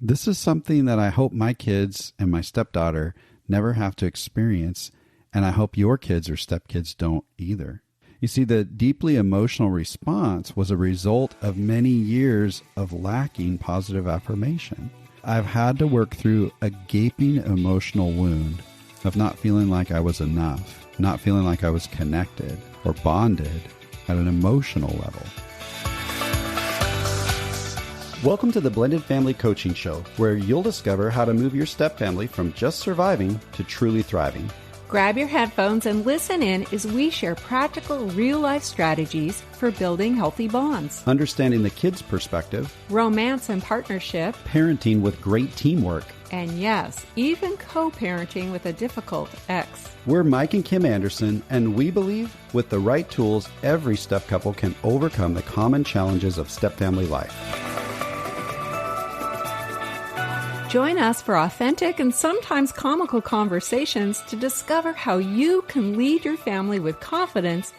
This is something that I hope my kids and my stepdaughter never have to experience, and I hope your kids or stepkids don't either. You see, the deeply emotional response was a result of many years of lacking positive affirmation. I've had to work through a gaping emotional wound of not feeling like I was enough, not feeling like I was connected or bonded at an emotional level. Welcome to the Blended Family Coaching Show, where you'll discover how to move your stepfamily from just surviving to truly thriving. Grab your headphones and listen in as we share practical, real-life strategies for building healthy bonds, Understanding the kids' perspective, romance and partnership, parenting with great teamwork. and yes, even co-parenting with a difficult ex. We're Mike and Kim Anderson, and we believe with the right tools, every step couple can overcome the common challenges of stepfamily life. Join us for authentic and sometimes comical conversations to discover how you can lead your family with confidence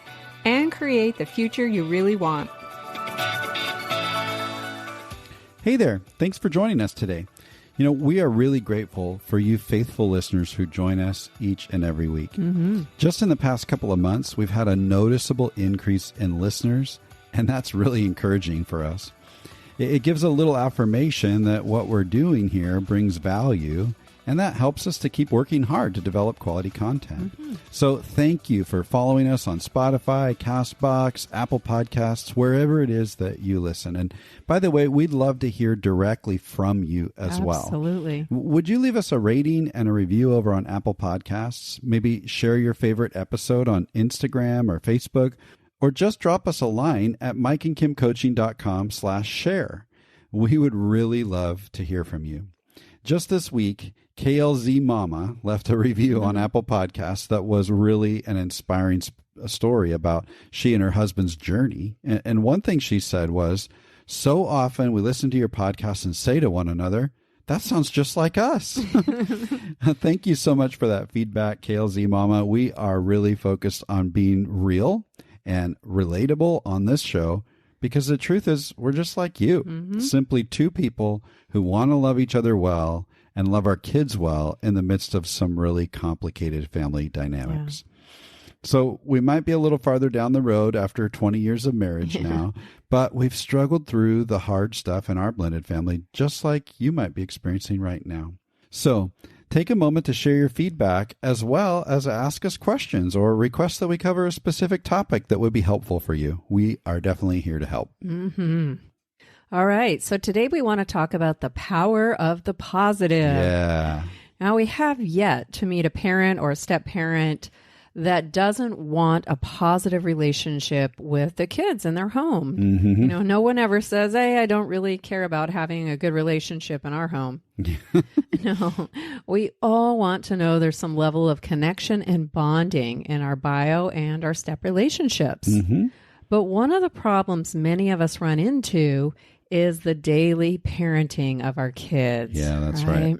and create the future you really want. Hey there. Thanks for joining us today. You know, we are really grateful for you faithful listeners who join us each and every week. Just in the past couple of months, we've had a noticeable increase in listeners, and that's really encouraging for us. It gives a little affirmation that what we're doing here brings value, and that helps us to keep working hard to develop quality content. So thank you for following us on Spotify, CastBox, Apple Podcasts, wherever it is that you listen. And by the way, we'd love to hear directly from you as well. Absolutely. Would you leave us a rating and a review over on Apple Podcasts? Maybe share your favorite episode on Instagram or Facebook, or just drop us a line at mikeandkimcoaching.com/share. We would really love to hear from you. Just this week, KLZ Mama left a review on Apple Podcasts that was really an inspiring story about she and her husband's journey. And one thing she said was, "So often we listen to your podcast and say to one another, that sounds just like us." Thank you so much for that feedback, KLZ Mama. We are really focused on being real and relatable on this show, because the truth is we're just like you, simply two people who want to love each other well and love our kids well in the midst of some really complicated family dynamics. So we might be a little farther down the road after 20 years of marriage now, but we've struggled through the hard stuff in our blended family, just like you might be experiencing right now. So take a moment to share your feedback, as well as ask us questions or request that we cover a specific topic that would be helpful for you. We are definitely here to help. All right. So today we want to talk about the power of the positive. Yeah. Now, we have yet to meet a parent or a step-parent that doesn't want a positive relationship with the kids in their home. You know, no one ever says, "Hey, I don't really care about having a good relationship in our home." No, we all want to know there's some level of connection and bonding in our bio and our step relationships. But one of the problems many of us run into is the daily parenting of our kids. Yeah, that's right.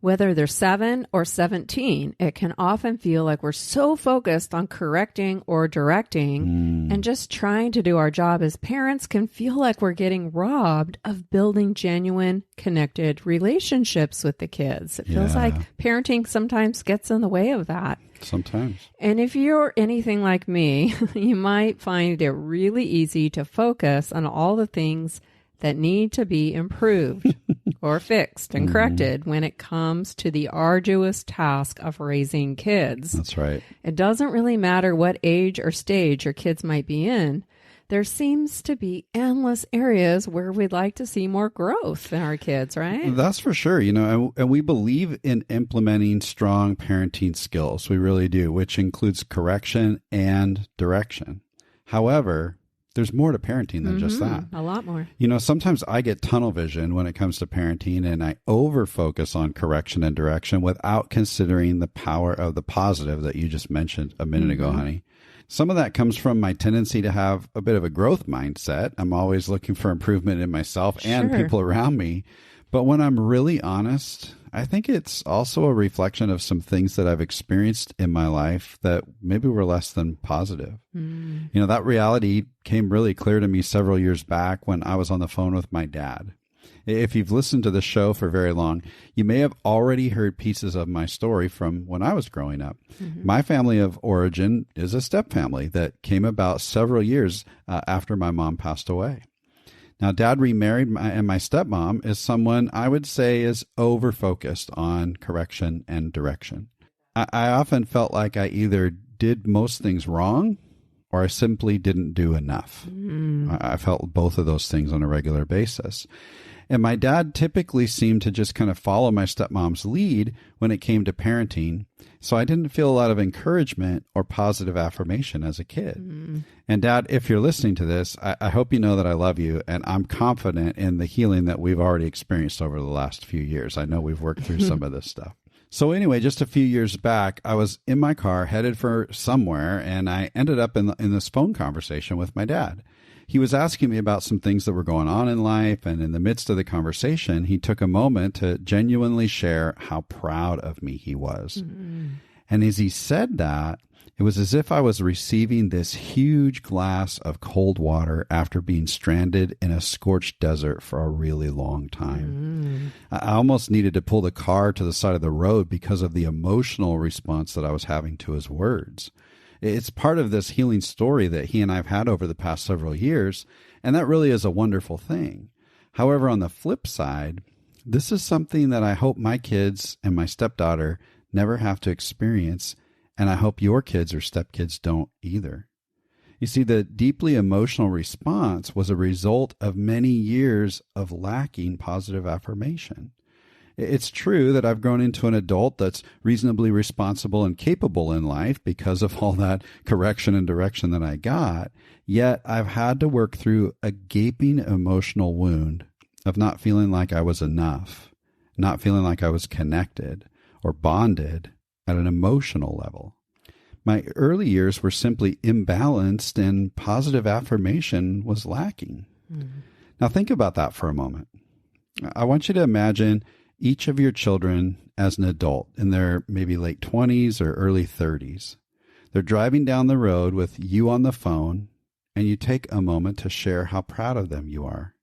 Whether they're 7 or 17, it can often feel like we're so focused on correcting or directing and just trying to do our job as parents can feel like we're getting robbed of building genuine, connected relationships with the kids. It feels like parenting sometimes gets in the way of that. Sometimes. And if you're anything like me, you might find it really easy to focus on all the things that need to be improved or fixed and corrected when it comes to the arduous task of raising kids. That's right. It doesn't really matter what age or stage your kids might be in. There seems to be endless areas where we'd like to see more growth in our kids, right? That's for sure. You know, and we believe in implementing strong parenting skills. We really do, which includes correction and direction. However, there's more to parenting than just that. A lot more. You know, sometimes I get tunnel vision when it comes to parenting, and I over-focus on correction and direction without considering the power of the positive that you just mentioned a minute ago, honey. Some of that comes from my tendency to have a bit of a growth mindset. I'm always looking for improvement in myself and people around me. But when I'm really honest, I think it's also a reflection of some things that I've experienced in my life that maybe were less than positive. You know, that reality came really clear to me several years back when I was on the phone with my dad. If you've listened to the show for very long, you may have already heard pieces of my story from when I was growing up. My family of origin is a step family that came about several years after my mom passed away. Now, Dad remarried, and my stepmom is someone I would say is over-focused on correction and direction. I often felt like I either did most things wrong or I simply didn't do enough. I felt both of those things on a regular basis. And my dad typically seemed to just kind of follow my stepmom's lead when it came to parenting. So I didn't feel a lot of encouragement or positive affirmation as a kid. And Dad, if you're listening to this, I hope you know that I love you, and I'm confident in the healing that we've already experienced over the last few years. I know we've worked through some of this stuff. So anyway, just a few years back, I was in my car headed for somewhere, and I ended up in this phone conversation with my dad. He was asking me about some things that were going on in life, and in the midst of the conversation, he took a moment to genuinely share how proud of me he was. And as he said that, it was as if I was receiving this huge glass of cold water after being stranded in a scorched desert for a really long time. I almost needed to pull the car to the side of the road because of the emotional response that I was having to his words. It's part of this healing story that he and I have had over the past several years, and that really is a wonderful thing. However, on the flip side, this is something that I hope my kids and my stepdaughter never have to experience, and I hope your kids or stepkids don't either. You see, the deeply emotional response was a result of many years of lacking positive affirmation. It's true that I've grown into an adult that's reasonably responsible and capable in life because of all that correction and direction that I got, yet I've had to work through a gaping emotional wound of not feeling like I was enough, not feeling like I was connected or bonded at an emotional level. My early years were simply imbalanced and positive affirmation was lacking. Now think about that for a moment. I want you to imagine each of your children as an adult in their maybe late 20s or early 30s. They're driving down the road with you on the phone, and you take a moment to share how proud of them you are.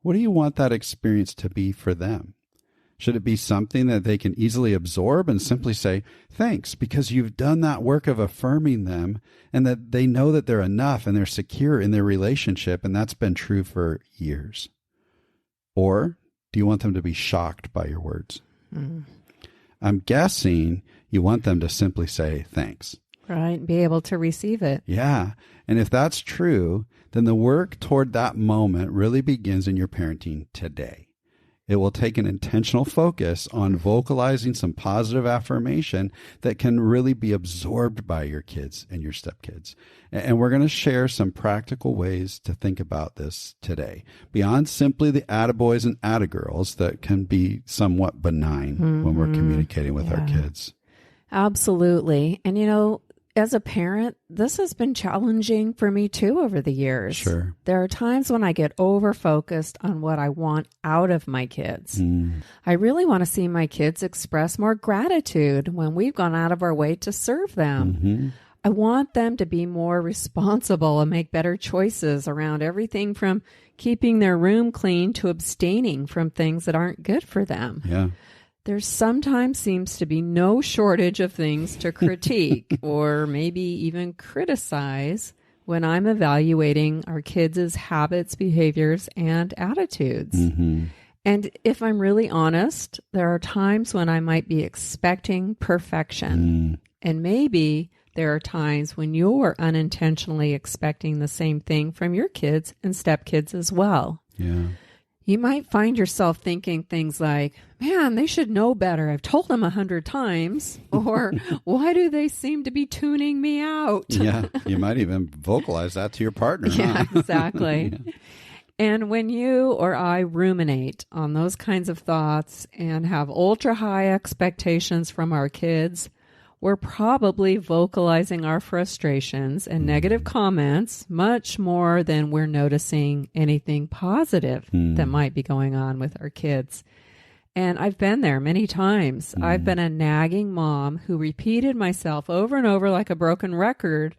What do you want that experience to be for them? Should it be something that they can easily absorb and simply say, thanks, because you've done that work of affirming them and that they know that they're enough and they're secure in their relationship, and that's been true for years? Or do you want them to be shocked by your words? I'm guessing you want them to simply say thanks. Right. Be able to receive it. Yeah. And if that's true, then the work toward that moment really begins in your parenting today. It will take an intentional focus on vocalizing some positive affirmation that can really be absorbed by your kids and your stepkids. And we're going to share some practical ways to think about this today, beyond simply the attaboys and attagirls that can be somewhat benign when we're communicating with our kids. Absolutely. And, as a parent, this has been challenging for me too over the years. Sure. There are times when I get over-focused on what I want out of my kids. I really want to see my kids express more gratitude when we've gone out of our way to serve them. I want them to be more responsible and make better choices around everything from keeping their room clean to abstaining from things that aren't good for them. Yeah. There sometimes seems to be no shortage of things to critique or maybe even criticize when I'm evaluating our kids' habits, behaviors, and attitudes. And if I'm really honest, there are times when I might be expecting perfection. And maybe there are times when you're unintentionally expecting the same thing from your kids and stepkids as well. Yeah. You might find yourself thinking things like, man, they should know better. I've told them 100 times. Or why do they seem to be tuning me out? Yeah, you might even vocalize that to your partner. Yeah, exactly. And when you or I ruminate on those kinds of thoughts and have ultra high expectations from our kids, we're probably vocalizing our frustrations and negative comments much more than we're noticing anything positive that might be going on with our kids. And I've been there many times. I've been a nagging mom who repeated myself over and over like a broken record,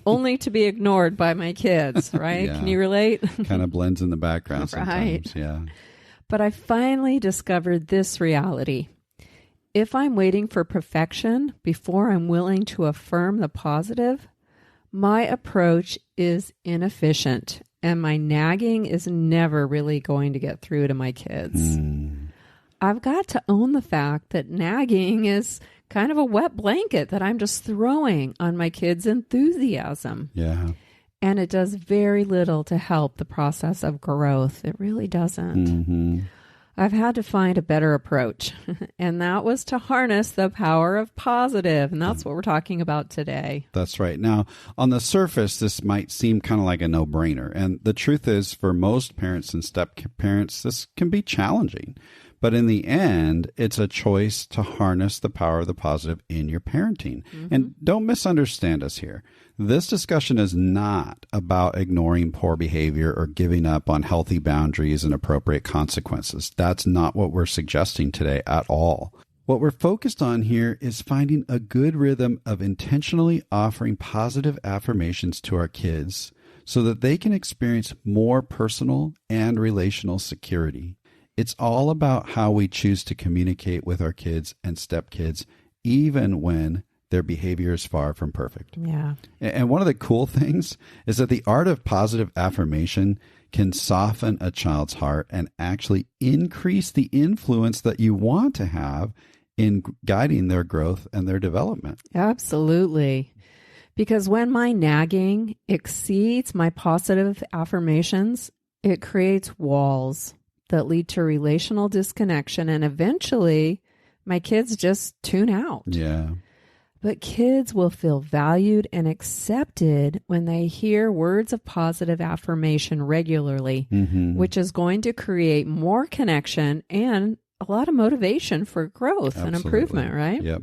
only to be ignored by my kids, right? Yeah. Can you relate? Kind of blends in the background sometimes. Right. Yeah. But I finally discovered this reality. If I'm waiting for perfection before I'm willing to affirm the positive, my approach is inefficient and my nagging is never really going to get through to my kids. I've got to own the fact that nagging is kind of a wet blanket that I'm just throwing on my kids' enthusiasm. Yeah. And it does very little to help the process of growth. It really doesn't. I've had to find a better approach, and that was to harness the power of positive, and that's what we're talking about today. That's right. Now, on the surface, this might seem kind of like a no-brainer, and the truth is, for most parents and step-parents, this can be challenging. But in the end, it's a choice to harness the power of the positive in your parenting. And don't misunderstand us here. This discussion is not about ignoring poor behavior or giving up on healthy boundaries and appropriate consequences. That's not what we're suggesting today at all. What we're focused on here is finding a good rhythm of intentionally offering positive affirmations to our kids so that they can experience more personal and relational security. It's all about how we choose to communicate with our kids and stepkids, even when their behavior is far from perfect. Yeah. And one of the cool things is that the art of positive affirmation can soften a child's heart and actually increase the influence that you want to have in guiding their growth and their development. Absolutely. Because when my nagging exceeds my positive affirmations, it creates walls that lead to relational disconnection, and eventually my kids just tune out. Yeah. But kids will feel valued and accepted when they hear words of positive affirmation regularly, which is going to create more connection and a lot of motivation for growth and improvement, right? Yep.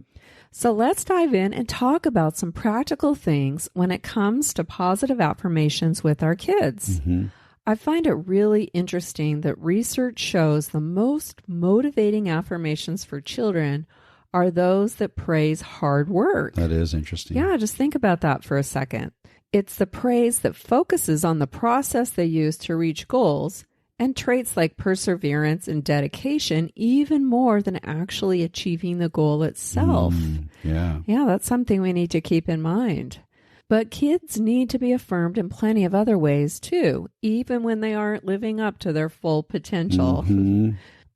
So let's dive in and talk about some practical things when it comes to positive affirmations with our kids. I find it really interesting that research shows the most motivating affirmations for children are those that praise hard work. That is interesting. Yeah, just think about that for a second. It's the praise that focuses on the process they use to reach goals and traits like perseverance and dedication even more than actually achieving the goal itself. Yeah, that's something we need to keep in mind. But kids need to be affirmed in plenty of other ways too, even when they aren't living up to their full potential.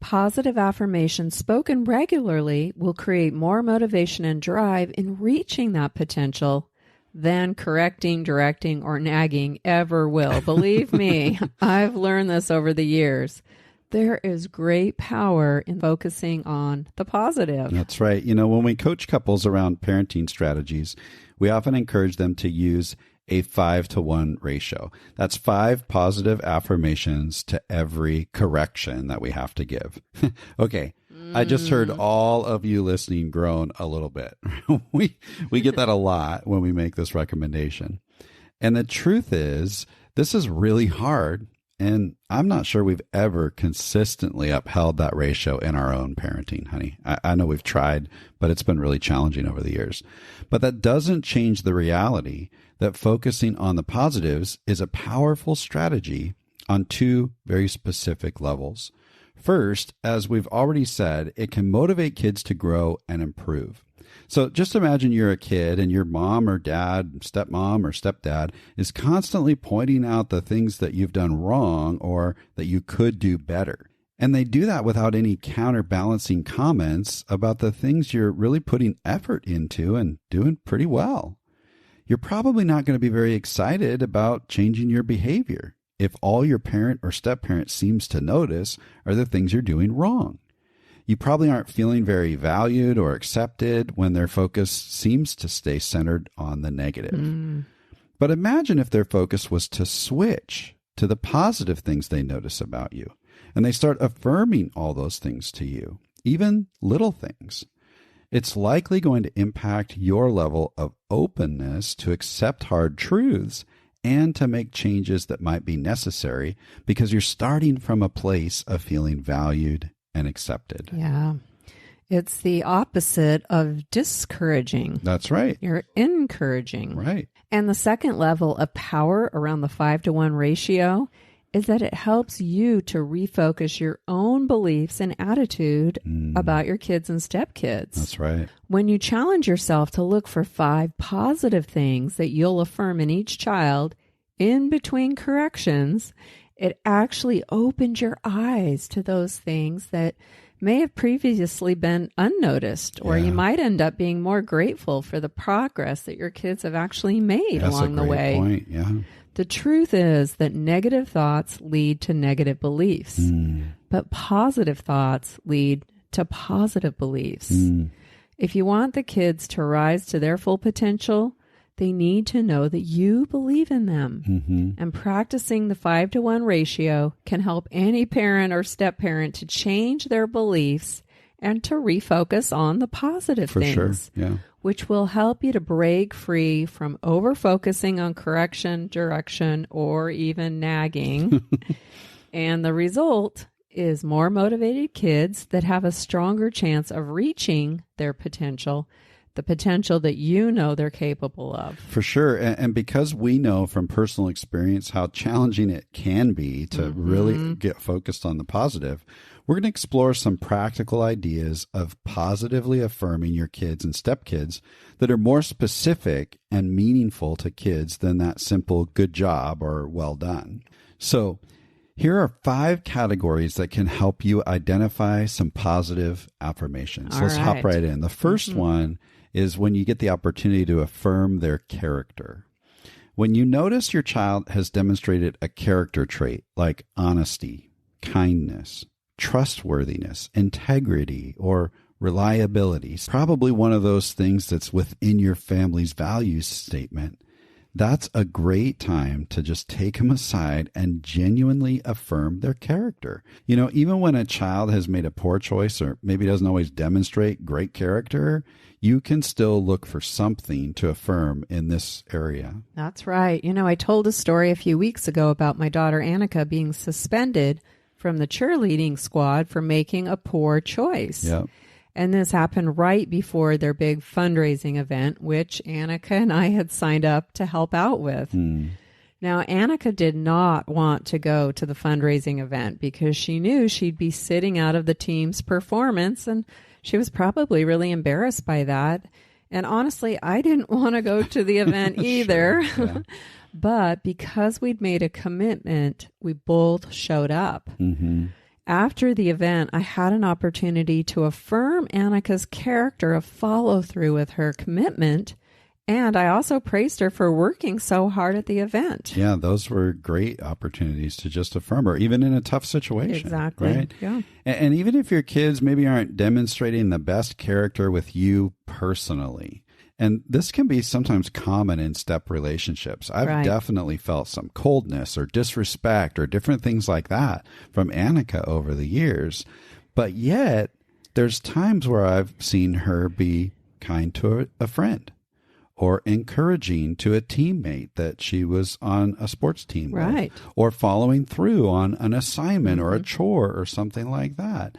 Positive affirmations spoken regularly will create more motivation and drive in reaching that potential than correcting, directing, or nagging ever will. Believe me, I've learned this over the years. There is great power in focusing on the positive. That's right. You know, when we coach couples around parenting strategies, we often encourage them to use a 5-to-1 ratio. That's 5 positive affirmations to every correction that we have to give. Okay. I just heard all of you listening groan a little bit. We get that a lot when we make this recommendation. And the truth is, this is really hard. And I'm not sure we've ever consistently upheld that ratio in our own parenting, honey. I know we've tried, but it's been really challenging over the years. But that doesn't change the reality that focusing on the positives is a powerful strategy on 2 very specific levels. First, as we've already said, it can motivate kids to grow and improve. So just imagine you're a kid and your mom or dad, stepmom or stepdad is constantly pointing out the things that you've done wrong or that you could do better. And they do that without any counterbalancing comments about the things you're really putting effort into and doing pretty well. You're probably not going to be very excited about changing your behavior if all your parent or step-parent seems to notice are the things you're doing wrong. You probably aren't feeling very valued or accepted when their focus seems to stay centered on the negative. But imagine if their focus was to switch to the positive things they notice about you, and they start affirming all those things to you, even little things. It's likely going to impact your level of openness to accept hard truths and to make changes that might be necessary because you're starting from a place of feeling valued and accepted. Yeah. It's the opposite of discouraging. That's right. You're encouraging. Right. And the second level of power around the 5-to-1 ratio is that it helps you to refocus your own beliefs and attitude about your kids and stepkids. That's right. When you challenge yourself to look for 5 positive things that you'll affirm in each child in between corrections, it actually opens your eyes to those things that may have previously been unnoticed, or you might end up being more grateful for the progress that your kids have actually made along the way. That's a great point, yeah. The truth is that negative thoughts lead to negative beliefs, but positive thoughts lead to positive beliefs. If you want the kids to rise to their full potential, they need to know that you believe in them. And practicing the 5-to-1 ratio can help any parent or step-parent to change their beliefs and to refocus on the positive things, which will help you to break free from over-focusing on correction, direction, or even nagging. And the result is more motivated kids that have a stronger chance of reaching their potential, the potential that you know they're capable of. For sure. And because we know from personal experience how challenging it can be to really get focused on the positive, we're going to explore some practical ideas of positively affirming your kids and stepkids that are more specific and meaningful to kids than that simple good job or well done. So here are 5 categories that can help you identify some positive affirmations. So let's hop right in. The first one is when you get the opportunity to affirm their character. When you notice your child has demonstrated a character trait like honesty, kindness, trustworthiness, integrity, or reliability, probably one of those things that's within your family's values statement, that's a great time to just take them aside and genuinely affirm their character. You know, even when a child has made a poor choice or maybe doesn't always demonstrate great character, you can still look for something to affirm in this area. That's right. You know, I told a story a few weeks ago about my daughter Annika being suspended from the cheerleading squad for making a poor choice. Yep. And this happened right before their big fundraising event, which Annika and I had signed up to help out with. Now, Annika did not want to go to the fundraising event because she knew she'd be sitting out of the team's performance, and she was probably really embarrassed by that. And honestly, I didn't want to go to the event either. Sure, yeah. But because we'd made a commitment, we both showed up. After the event, I had an opportunity to affirm Annika's character of follow-through with her commitment, and I also praised her for working so hard at the event. Yeah, those were great opportunities to just affirm her, even in a tough situation. Exactly. Right? Yeah. And even if your kids maybe aren't demonstrating the best character with you personally, and this can be sometimes common in step relationships. I've definitely felt some coldness or disrespect or different things like that from Annika over the years. But yet, there's times where I've seen her be kind to a friend or encouraging to a teammate that she was on a sports team with, or following through on an assignment or a chore or something like that.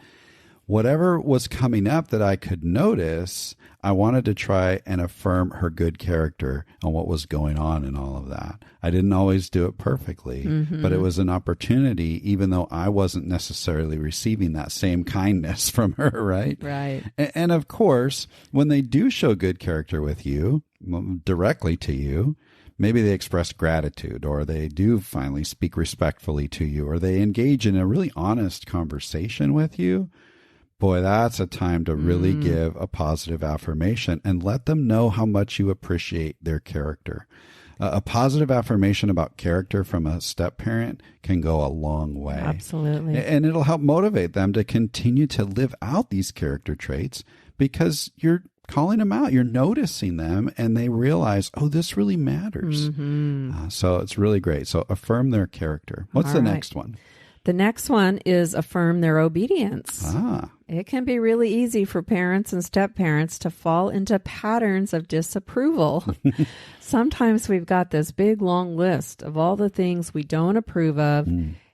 Whatever was coming up that I could notice, I wanted to try and affirm her good character and what was going on in all of that. I didn't always do it perfectly, but it was an opportunity, even though I wasn't necessarily receiving that same kindness from her, right? Right. And of course, when they do show good character with you, directly to you, maybe they express gratitude, or they do finally speak respectfully to you, or they engage in a really honest conversation with you. Boy, that's a time to really give a positive affirmation and let them know how much you appreciate their character. A positive affirmation about character from a step parent can go a long way. Absolutely. And it'll help motivate them to continue to live out these character traits because you're calling them out, you're noticing them, and they realize, oh, this really matters. So it's really great. So affirm their character. What's the next one? The next one is affirm their obedience. It can be really easy for parents and step-parents to fall into patterns of disapproval. Sometimes we've got this big, long list of all the things we don't approve of,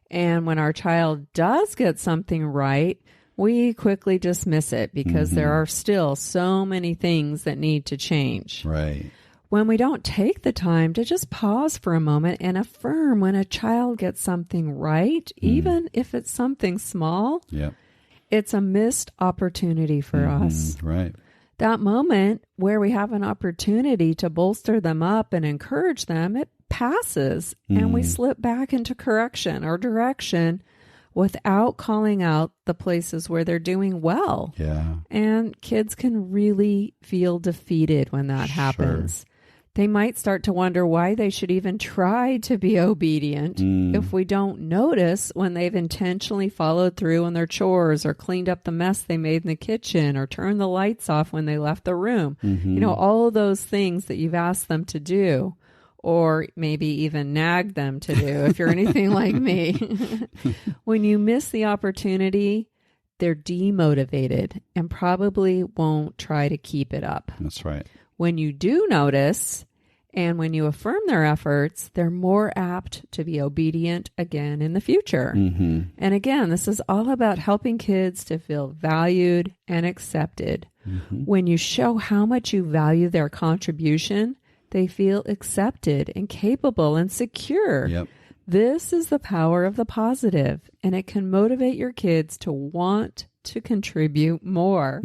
and when our child does get something right, we quickly dismiss it because there are still so many things that need to change. Right. when we don't take the time to just pause for a moment and affirm when a child gets something right, even if it's something small, it's a missed opportunity for us. Right. That moment where we have an opportunity to bolster them up and encourage them, it passes and we slip back into correction or direction without calling out the places where they're doing well. Yeah. And kids can really feel defeated when that happens. They might start to wonder why they should even try to be obedient if we don't notice when they've intentionally followed through on their chores or cleaned up the mess they made in the kitchen or turned the lights off when they left the room. You know, all of those things that you've asked them to do, or maybe even nagged them to do if you're anything like me. When you miss the opportunity, they're demotivated and probably won't try to keep it up. That's right. When you do notice and when you affirm their efforts, they're more apt to be obedient again in the future. And again, this is all about helping kids to feel valued and accepted. When you show how much you value their contribution, they feel accepted and capable and secure. This is the power of the positive, and it can motivate your kids to want to contribute more.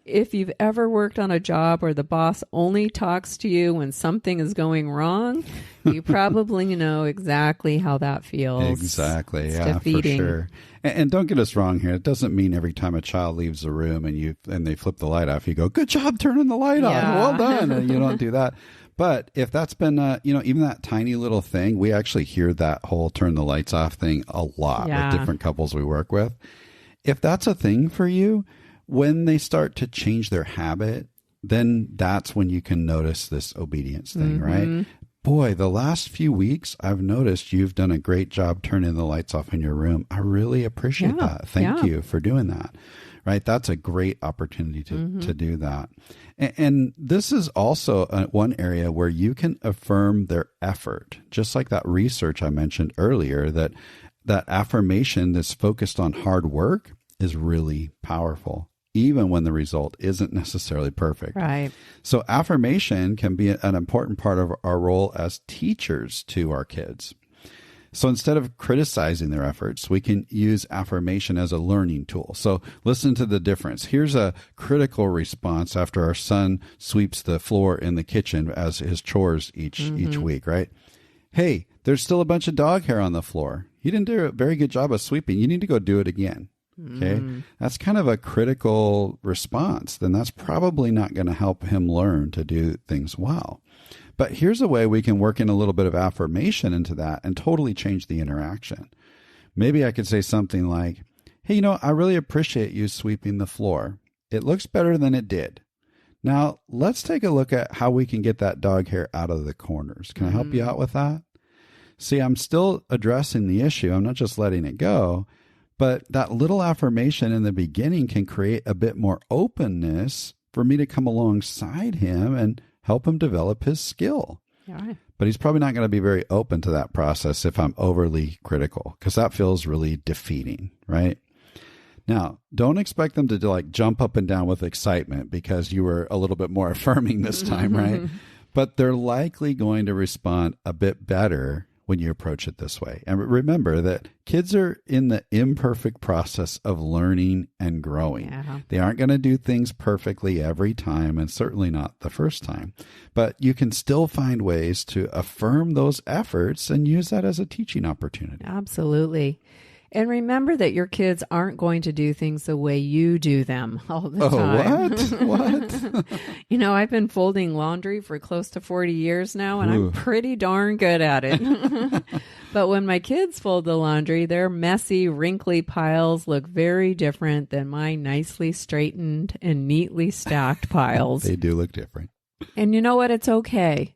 If you've ever worked on a job where the boss only talks to you when something is going wrong, you probably know exactly how that feels. Exactly. It's yeah, defeating. for sure. And don't get us wrong here. It doesn't mean every time a child leaves the room and they flip the light off, you go, "Good job turning the light on. Well done." And you don't do that. But if that's been, even that tiny little thing, we actually hear that whole turn the lights off thing a lot with different couples we work with. If that's a thing for you, when they start to change their habit, then that's when you can notice this obedience thing, right? Boy, the last few weeks, I've noticed you've done a great job turning the lights off in your room. I really appreciate that. Thank you for doing that, right? That's a great opportunity to do that. And this is also one area where you can affirm their effort, just like that research I mentioned earlier, that affirmation that's focused on hard work is really powerful, even when the result isn't necessarily perfect. Right. So affirmation can be an important part of our role as teachers to our kids. So instead of criticizing their efforts, we can use affirmation as a learning tool. So listen to the difference. Here's a critical response after our son sweeps the floor in the kitchen as his chores each week, right? "Hey, there's still a bunch of dog hair on the floor. You didn't do a very good job of sweeping. You need to go do it again." Okay. That's kind of a critical response. Then that's probably not going to help him learn to do things well. But here's a way we can work in a little bit of affirmation into that and totally change the interaction. Maybe I could say something like, "Hey, I really appreciate you sweeping the floor. It looks better than it did. Now let's take a look at how we can get that dog hair out of the corners. Can I help you out with that?" See, I'm still addressing the issue. I'm not just letting it go. But that little affirmation in the beginning can create a bit more openness for me to come alongside him and help him develop his skill. But he's probably not going to be very open to that process if I'm overly critical, because that feels really defeating, right? Now, don't expect them to jump up and down with excitement because you were a little bit more affirming this time, right? But they're likely going to respond a bit better when you approach it this way. And remember that kids are in the imperfect process of learning and growing. They aren't going to do things perfectly every time, and certainly not the first time. But you can still find ways to affirm those efforts and use that as a teaching opportunity. Absolutely. And remember that your kids aren't going to do things the way you do them all the time. What? I've been folding laundry for close to 40 years now, and I'm pretty darn good at it. But when my kids fold the laundry, their messy, wrinkly piles look very different than my nicely straightened and neatly stacked piles. They do look different. And you know what? It's okay.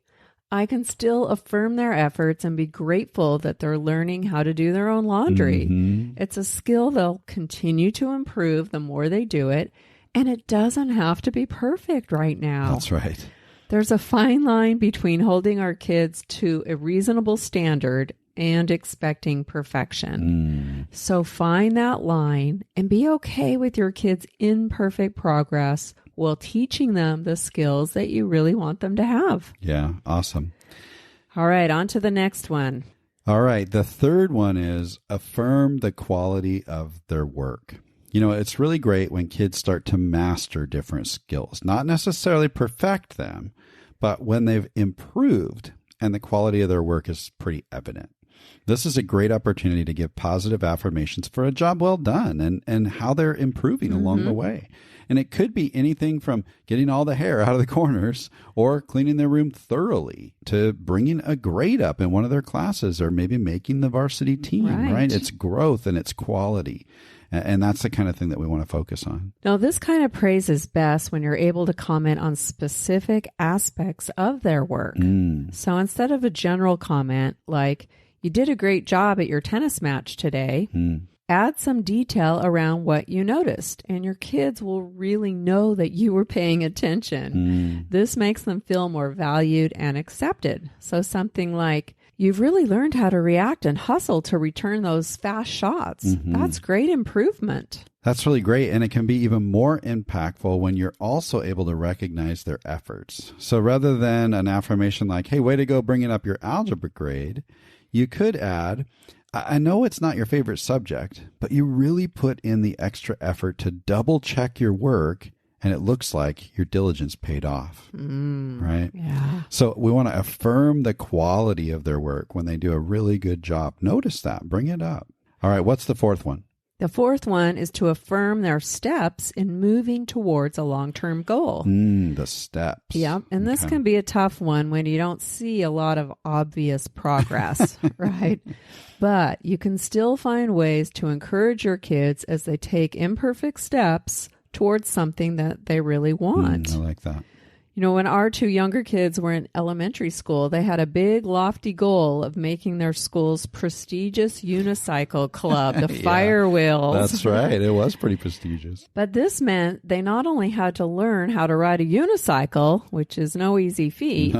I can still affirm their efforts and be grateful that they're learning how to do their own laundry. It's a skill they'll continue to improve the more they do it, and it doesn't have to be perfect right now. That's right. There's a fine line between holding our kids to a reasonable standard and expecting perfection. So find that line and be okay with your kids' imperfect progress while teaching them the skills that you really want them to have. Yeah, awesome. All right, on to the next one. All right, the third one is affirm the quality of their work. You know, it's really great when kids start to master different skills, not necessarily perfect them, but when they've improved and the quality of their work is pretty evident. This is a great opportunity to give positive affirmations for a job well done and how they're improving along the way. And it could be anything from getting all the hair out of the corners or cleaning their room thoroughly to bringing a grade up in one of their classes or maybe making the varsity team, right? It's growth and it's quality. And that's the kind of thing that we want to focus on. Now, this kind of praise is best when you're able to comment on specific aspects of their work. So instead of a general comment like, you did a great job at your tennis match today, add some detail around what you noticed, and your kids will really know that you were paying attention. This makes them feel more valued and accepted. So something like, you've really learned how to react and hustle to return those fast shots. That's great improvement. That's really great. And it can be even more impactful when you're also able to recognize their efforts. So rather than an affirmation like, hey, way to go bringing up your algebra grade, you could add, I know it's not your favorite subject, but you really put in the extra effort to double check your work, and it looks like your diligence paid off, right? Yeah. So we want to affirm the quality of their work when they do a really good job. Notice that. Bring it up. All right, what's the fourth one? The fourth one is to affirm their steps in moving towards a long-term goal. The steps. Yep. And this can be a tough one when you don't see a lot of obvious progress, right? But you can still find ways to encourage your kids as they take imperfect steps towards something that they really want. I like that. You know, when our two younger kids were in elementary school, they had a big, lofty goal of making their school's prestigious unicycle club, the Fire Wheels. That's right. It was pretty prestigious. But this meant they not only had to learn how to ride a unicycle, which is no easy feat,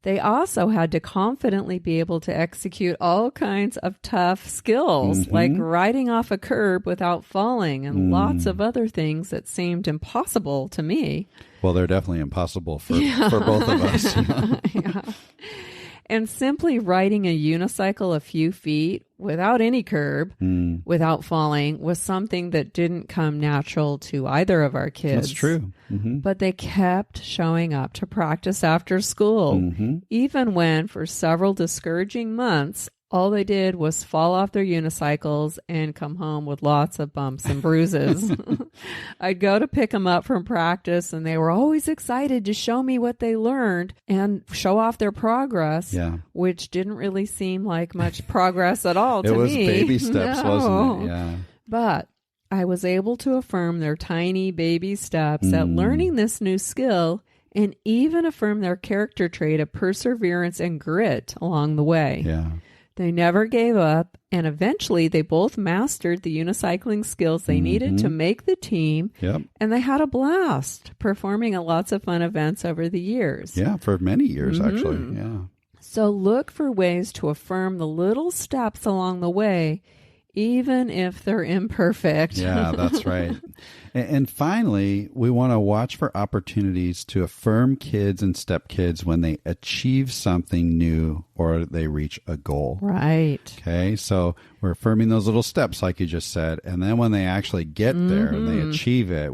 they also had to confidently be able to execute all kinds of tough skills, like riding off a curb without falling and lots of other things that seemed impossible to me. Well, they're definitely impossible for both of us. And simply riding a unicycle a few feet without any curb, without falling, was something that didn't come natural to either of our kids. That's true. But they kept showing up to practice after school, even when for several discouraging months, all they did was fall off their unicycles and come home with lots of bumps and bruises. I'd go to pick them up from practice, and they were always excited to show me what they learned and show off their progress, which didn't really seem like much progress at all to me. It was baby steps, wasn't it? Yeah. But I was able to affirm their tiny baby steps at learning this new skill and even affirm their character trait of perseverance and grit along the way. Yeah. They never gave up, and eventually they both mastered the unicycling skills they needed to make the team, and they had a blast performing at lots of fun events over the years. Yeah, for many years, actually. Yeah. So look for ways to affirm the little steps along the way, even if they're imperfect. Yeah, that's right. And finally, we want to watch for opportunities to affirm kids and stepkids when they achieve something new or they reach a goal. Right. Okay, so we're affirming those little steps, like you just said. And then when they actually get there and they achieve it,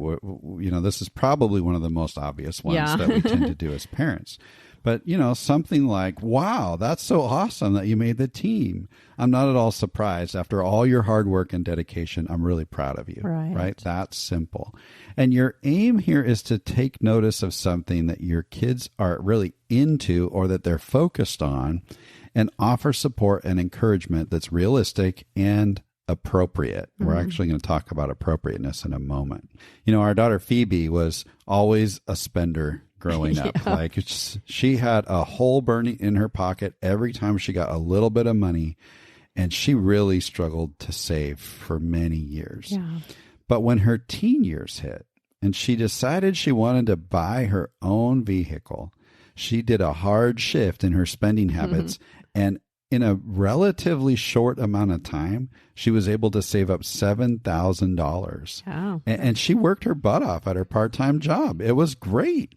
this is probably one of the most obvious ones that we tend to do as parents. But, something like, wow, that's so awesome that you made the team. I'm not at all surprised. After all your hard work and dedication, I'm really proud of you. Right? That's simple. And your aim here is to take notice of something that your kids are really into or that they're focused on and offer support and encouragement that's realistic and appropriate. We're actually going to talk about appropriateness in a moment. Our daughter Phoebe was always a spender growing up. Like she had a hole burning in her pocket every time she got a little bit of money, and she really struggled to save for many years. But when her teen years hit and she decided she wanted to buy her own vehicle, she did a hard shift in her spending habits and in a relatively short amount of time, she was able to save up $7,000. Wow. And she worked her butt off at her part-time job. It was great.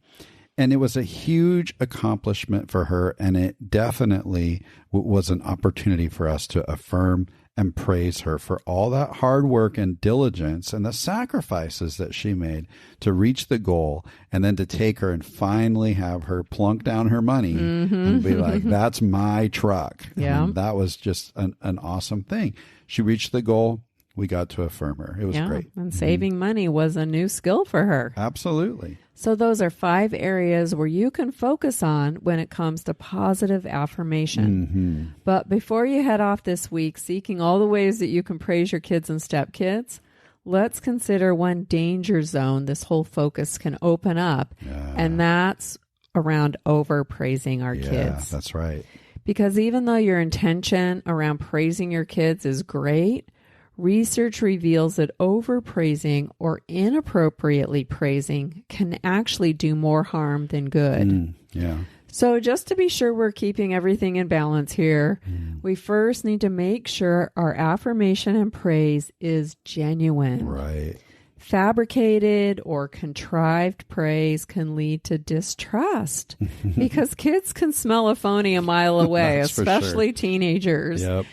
And it was a huge accomplishment for her. And it definitely was an opportunity for us to affirm and praise her for all that hard work and diligence and the sacrifices that she made to reach the goal, and then to take her and finally have her plunk down her money and be like, that's my truck. Yeah. And that was just an awesome thing. She reached the goal. We got to affirm her. It was great. And saving money was a new skill for her. Absolutely. So those are 5 areas where you can focus on when it comes to positive affirmation. But before you head off this week, seeking all the ways that you can praise your kids and stepkids, let's consider one danger zone this whole focus can open up. And that's around overpraising our kids. Yeah, that's right. Because even though your intention around praising your kids is great, research reveals that overpraising or inappropriately praising can actually do more harm than good. Yeah. So just to be sure we're keeping everything in balance here, we first need to make sure our affirmation and praise is genuine. Right. Fabricated or contrived praise can lead to distrust because kids can smell a phony a mile away, especially teenagers. Yep.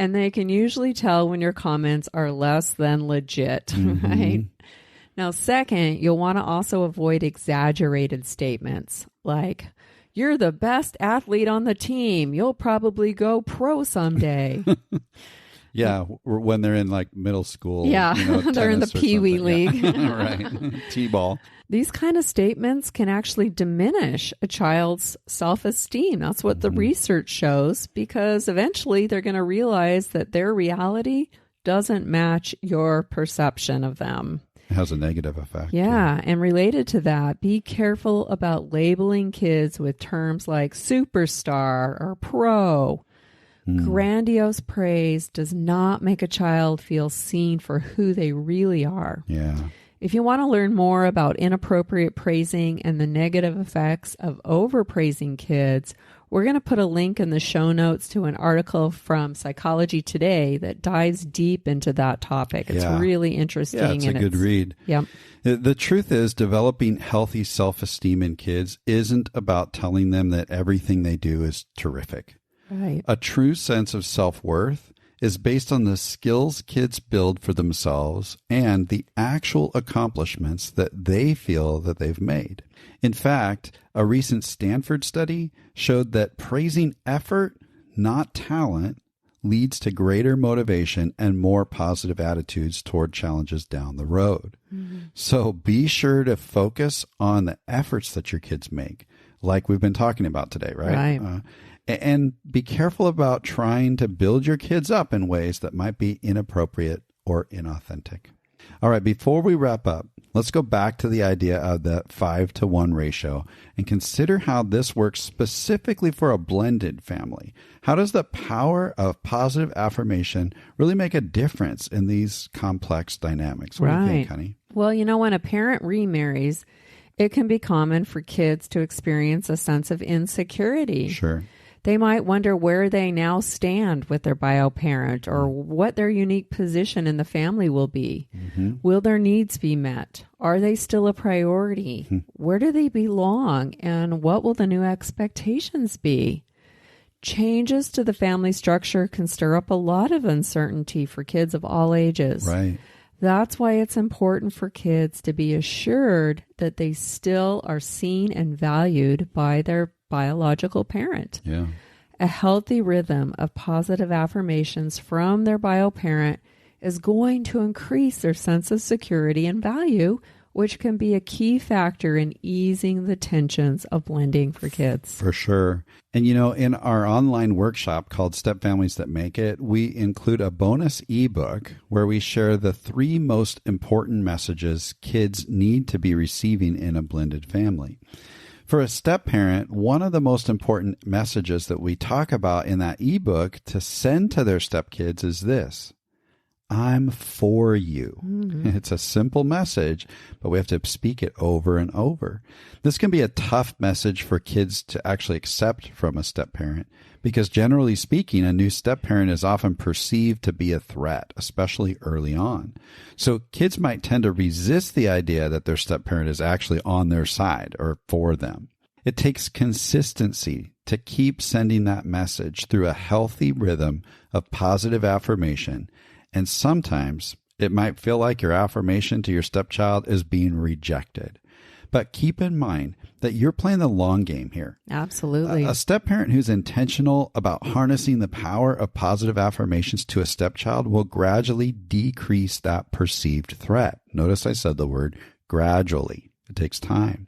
And they can usually tell when your comments are less than legit, right? Now, second, you'll want to also avoid exaggerated statements like, you're the best athlete on the team. You'll probably go pro someday. Yeah, when they're in like middle school. Yeah, they're in the Pee Wee League. Yeah. Right. T-ball. These kind of statements can actually diminish a child's self-esteem. That's what the research shows, because eventually they're going to realize that their reality doesn't match your perception of them. It has a negative effect. Yeah, and related to that, be careful about labeling kids with terms like superstar or pro. Grandiose praise does not make a child feel seen for who they really are. Yeah. If you want to learn more about inappropriate praising and the negative effects of overpraising kids, we're going to put a link in the show notes to an article from Psychology Today that dives deep into that topic. It's really interesting. Yeah, it's a good read. Yep. The truth is, developing healthy self-esteem in kids isn't about telling them that everything they do is terrific. Right. A true sense of self-worth is based on the skills kids build for themselves and the actual accomplishments that they feel that they've made. In fact, a recent Stanford study showed that praising effort, not talent, leads to greater motivation and more positive attitudes toward challenges down the road. So be sure to focus on the efforts that your kids make, like we've been talking about today, right? And be careful about trying to build your kids up in ways that might be inappropriate or inauthentic. All right, before we wrap up, let's go back to the idea of the 5-to-1 ratio and consider how this works specifically for a blended family. How does the power of positive affirmation really make a difference in these complex dynamics? What do you think, honey? Well, when a parent remarries, it can be common for kids to experience a sense of insecurity. Sure. They might wonder where they now stand with their bio parent or what their unique position in the family will be. Will their needs be met? Are they still a priority? Where do they belong? And what will the new expectations be? Changes to the family structure can stir up a lot of uncertainty for kids of all ages. Right. That's why it's important for kids to be assured that they still are seen and valued by their biological parent. Yeah. A healthy rhythm of positive affirmations from their bio parent is going to increase their sense of security and value, which can be a key factor in easing the tensions of blending for kids. For sure. And in our online workshop called Step Families That Make It, we include a bonus ebook where we share the 3 most important messages kids need to be receiving in a blended family. For a step parent, one of the most important messages that we talk about in that ebook to send to their stepkids is this: I'm for you. It's a simple message, but we have to speak it over and over. This can be a tough message for kids to actually accept from a step-parent because generally speaking, a new step-parent is often perceived to be a threat, especially early on. So kids might tend to resist the idea that their step-parent is actually on their side or for them. It takes consistency to keep sending that message through a healthy rhythm of positive affirmation. And sometimes it might feel like your affirmation to your stepchild is being rejected. But keep in mind that you're playing the long game here. Absolutely. A step-parent who's intentional about harnessing the power of positive affirmations to a stepchild will gradually decrease that perceived threat. Notice I said the word gradually. It takes time.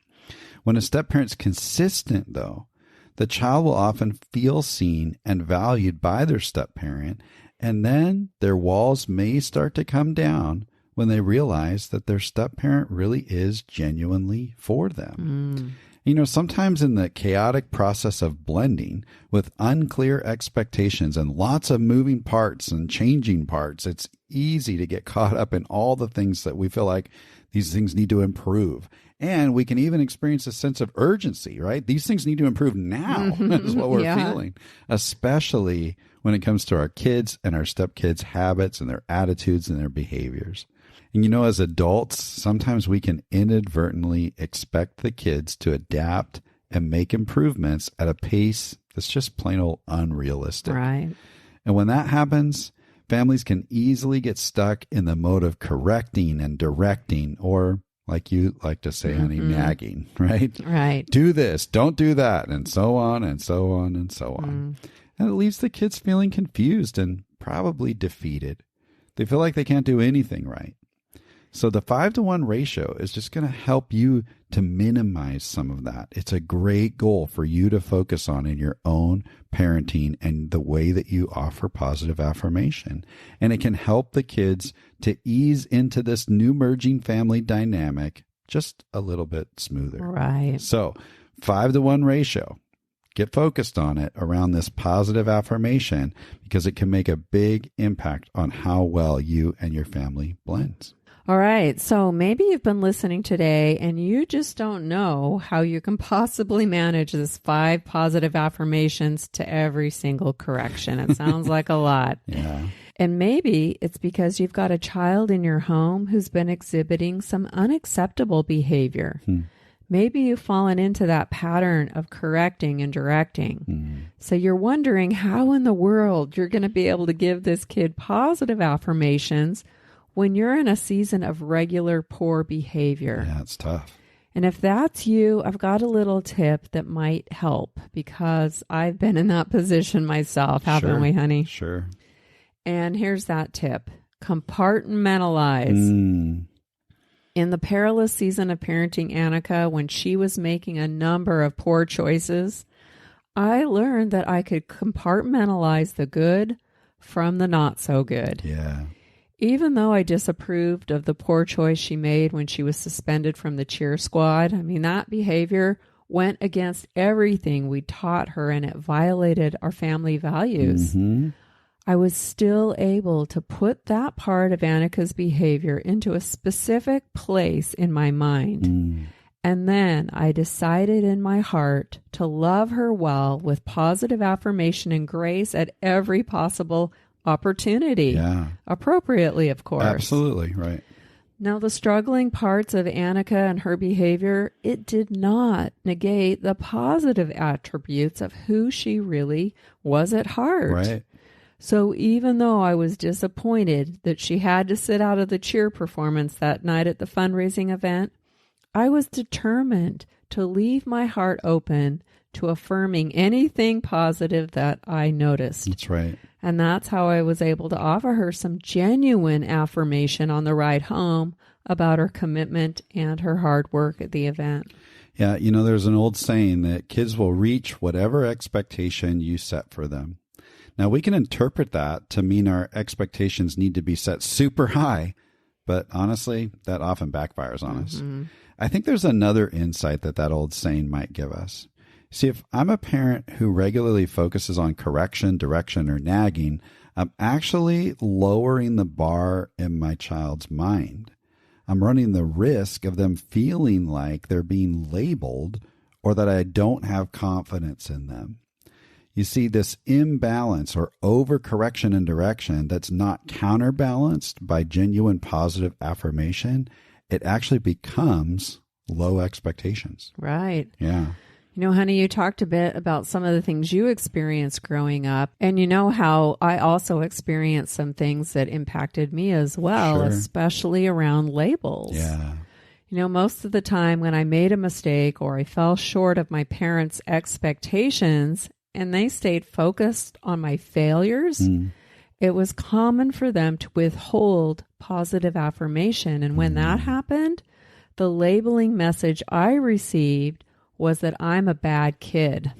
When a step-parent's consistent, though, the child will often feel seen and valued by their step-parent, and then their walls may start to come down when they realize that their step-parent really is genuinely for them. You know, sometimes in the chaotic process of blending with unclear expectations and lots of moving parts and changing parts, it's easy to get caught up in all the things that we feel like these things need to improve. And we can even experience a sense of urgency, right? These things need to improve now, is what we're feeling, especially when it comes to our kids and our stepkids' habits and their attitudes and their behaviors. And you know, as adults, sometimes we can inadvertently expect the kids to adapt and make improvements at a pace that's just plain old unrealistic. Right. And when that happens, families can easily get stuck in the mode of correcting and directing, or like you like to say, honey, nagging, right? Right. Do this, don't do that, and so on and so on and so on. And it leaves the kids feeling confused and probably defeated. They feel like they can't do anything right. So the 5-to-1 ratio is just going to help you to minimize some of that. It's a great goal for you to focus on in your own parenting and the way that you offer positive affirmation. And it can help the kids to ease into this new merging family dynamic just a little bit smoother. Right. So 5-to-1 ratio. Get focused on it around this positive affirmation because it can make a big impact on how well you and your family blends. All right. So maybe you've been listening today and you just don't know how you can possibly manage this 5 positive affirmations to every single correction. It sounds like a lot. Yeah. And maybe it's because you've got a child in your home who's been exhibiting some unacceptable behavior. Maybe you've fallen into that pattern of correcting and directing. So you're wondering how in the world you're going to be able to give this kid positive affirmations when you're in a season of regular poor behavior. Yeah, it's tough. And if that's you, I've got a little tip that might help because I've been in that position myself, haven't we, honey? Sure. And here's that tip. Compartmentalize. In the perilous season of parenting Annika, when she was making a number of poor choices, I learned that I could compartmentalize the good from the not so good. Yeah. Even though I disapproved of the poor choice she made when she was suspended from the cheer squad, I mean, that behavior went against everything we taught her and it violated our family values. I was still able to put that part of Annika's behavior into a specific place in my mind. And then I decided in my heart to love her well with positive affirmation and grace at every possible opportunity. Yeah. Appropriately, of course. Absolutely. Right. Now, the struggling parts of Annika and her behavior, it did not negate the positive attributes of who she really was at heart. Right. So even though I was disappointed that she had to sit out of the cheer performance that night at the fundraising event, I was determined to leave my heart open to affirming anything positive that I noticed. That's right. And that's how I was able to offer her some genuine affirmation on the ride home about her commitment and her hard work at the event. Yeah, you know, there's an old saying that kids will reach whatever expectation you set for them. Now, we can interpret that to mean our expectations need to be set super high, but honestly, that often backfires on us. I think there's another insight that old saying might give us. See, if I'm a parent who regularly focuses on correction, direction, or nagging, I'm actually lowering the bar in my child's mind. I'm running the risk of them feeling like they're being labeled or that I don't have confidence in them. You see, this imbalance or overcorrection in direction that's not counterbalanced by genuine positive affirmation, it actually becomes low expectations. Right. Yeah. You know, honey, you talked a bit about some of the things you experienced growing up. And you know how I also experienced some things that impacted me as well, Sure. especially around labels. Yeah. You know, most of the time when I made a mistake or I fell short of my parents' expectations and they stayed focused on my failures, it was common for them to withhold positive affirmation. And when that happened, the labeling message I received was that I'm a bad kid.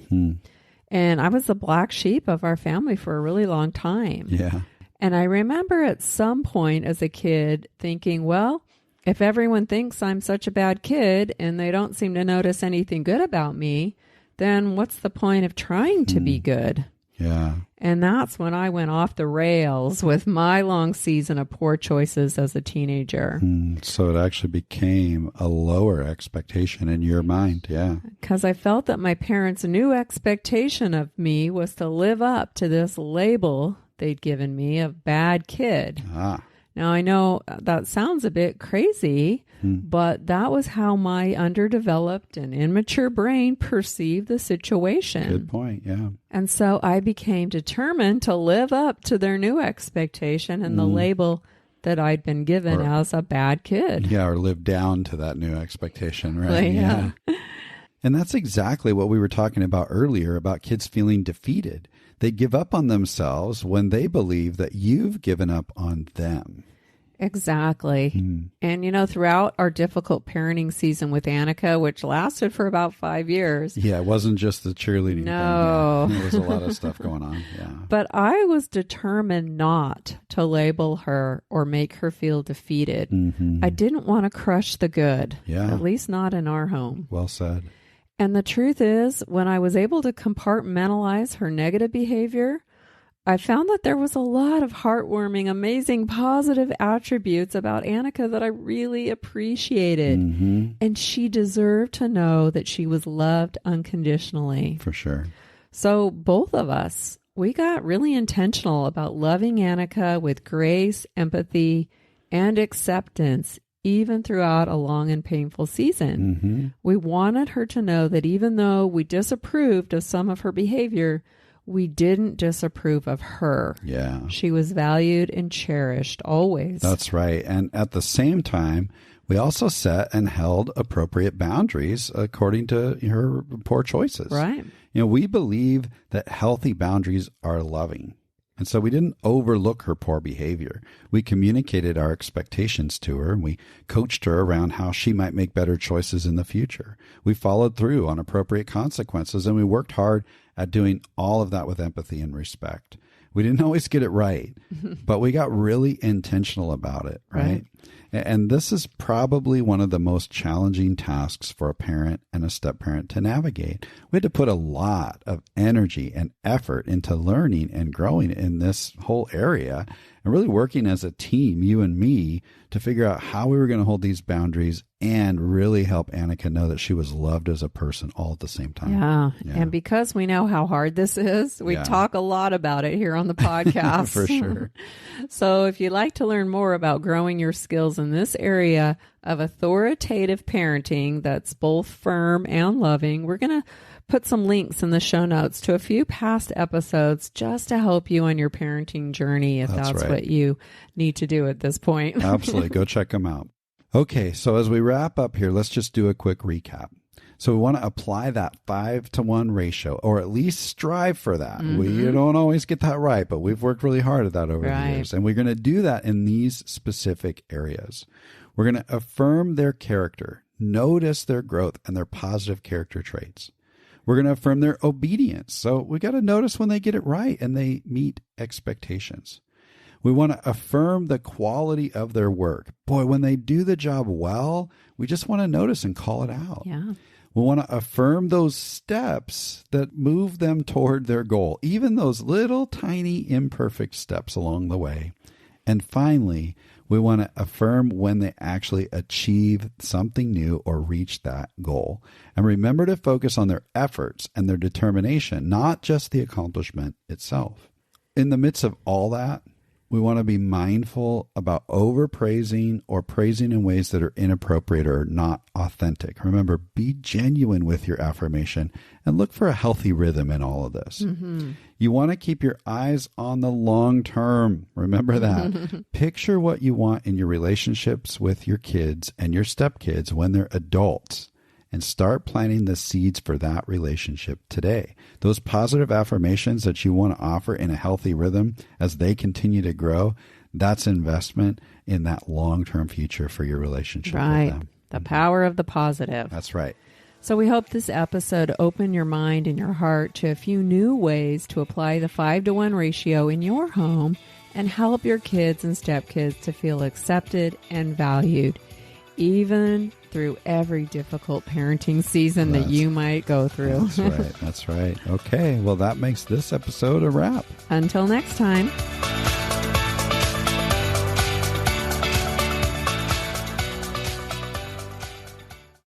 And I was the black sheep of our family for a really long time. Yeah. And I remember at some point as a kid thinking, well, if everyone thinks I'm such a bad kid and they don't seem to notice anything good about me, then what's the point of trying to be good? Yeah. And that's when I went off the rails with my long season of poor choices as a teenager. So it actually became a lower expectation in your mind. Yeah. Because I felt that my parents' new expectation of me was to live up to this label they'd given me of bad kid. Now, I know that sounds a bit crazy, but that was how my underdeveloped and immature brain perceived the situation. Good point. Yeah. And so I became determined to live up to their new expectation and the label that I'd been given as a bad kid. Yeah. Or live down to that new expectation. Right. Yeah. And that's exactly what we were talking about earlier about kids feeling defeated. They give up on themselves when they believe that you've given up on them. Exactly. And, you know, throughout our difficult parenting season with Annika, which lasted for about 5 years. Yeah, it wasn't just the cheerleading No. thing. Yeah. There was a lot of stuff going on. Yeah. But I was determined not to label her or make her feel defeated. I didn't want to crush the good, Yeah. at least not in our home. Well said. And the truth is, when I was able to compartmentalize her negative behavior, I found that there was a lot of heartwarming, amazing, positive attributes about Annika that I really appreciated. And she deserved to know that she was loved unconditionally. For sure. So both of us, we got really intentional about loving Annika with grace, empathy, and acceptance, even throughout a long and painful season. We wanted her to know that even though we disapproved of some of her behavior, we didn't disapprove of her. Yeah. She was valued and cherished always. That's right. And at the same time, we also set and held appropriate boundaries according to her poor choices. Right. You know, we believe that healthy boundaries are loving. And so we didn't overlook her poor behavior. We communicated our expectations to her, and we coached her around how she might make better choices in the future. We followed through on appropriate consequences, and we worked hard at doing all of that with empathy and respect. We didn't always get it right, but we got really intentional about it, right? And this is probably one of the most challenging tasks for a parent and a step-parent to navigate. We had to put a lot of energy and effort into learning and growing in this whole area and really working as a team, you and me, to figure out how we were going to hold these boundaries and really help Annika know that she was loved as a person all at the same time. Yeah. And because we know how hard this is, we talk a lot about it here on the podcast. For sure. So if you'd like to learn more about growing your skills in this area of authoritative parenting that's both firm and loving, we're going to put some links in the show notes to a few past episodes just to help you on your parenting journey if that's what you need to do at this point. Absolutely. Go check them out. Okay, so as we wrap up here, let's just do a quick recap. So we want to apply that 5-to-1 ratio, or at least strive for that. We don't always get that right, but we've worked really hard at that over the years. And we're going to do that in these specific areas. We're going to affirm their character, notice their growth and their positive character traits. We're going to affirm their obedience. So we got to notice when they get it right and they meet expectations. We want to affirm the quality of their work. Boy, when they do the job well, we just want to notice and call it out. Yeah. We want to affirm those steps that move them toward their goal, even those little tiny imperfect steps along the way. And finally, we want to affirm when they actually achieve something new or reach that goal. And remember to focus on their efforts and their determination, not just the accomplishment itself. In the midst of all that, we want to be mindful about overpraising or praising in ways that are inappropriate or not authentic. Remember, be genuine with your affirmation and look for a healthy rhythm in all of this. You want to keep your eyes on the long term. Remember that. Picture what you want in your relationships with your kids and your stepkids when they're adults, and start planting the seeds for that relationship today. Those positive affirmations that you want to offer in a healthy rhythm as they continue to grow, that's investment in that long-term future for your relationship with them. The power of the positive. That's right. So we hope this episode opened your mind and your heart to a few new ways to apply the 5-to-1 ratio in your home and help your kids and stepkids to feel accepted and valued, even through every difficult parenting season that you might go through. That's right. That's right. Okay. Well, that makes this episode a wrap. Until next time.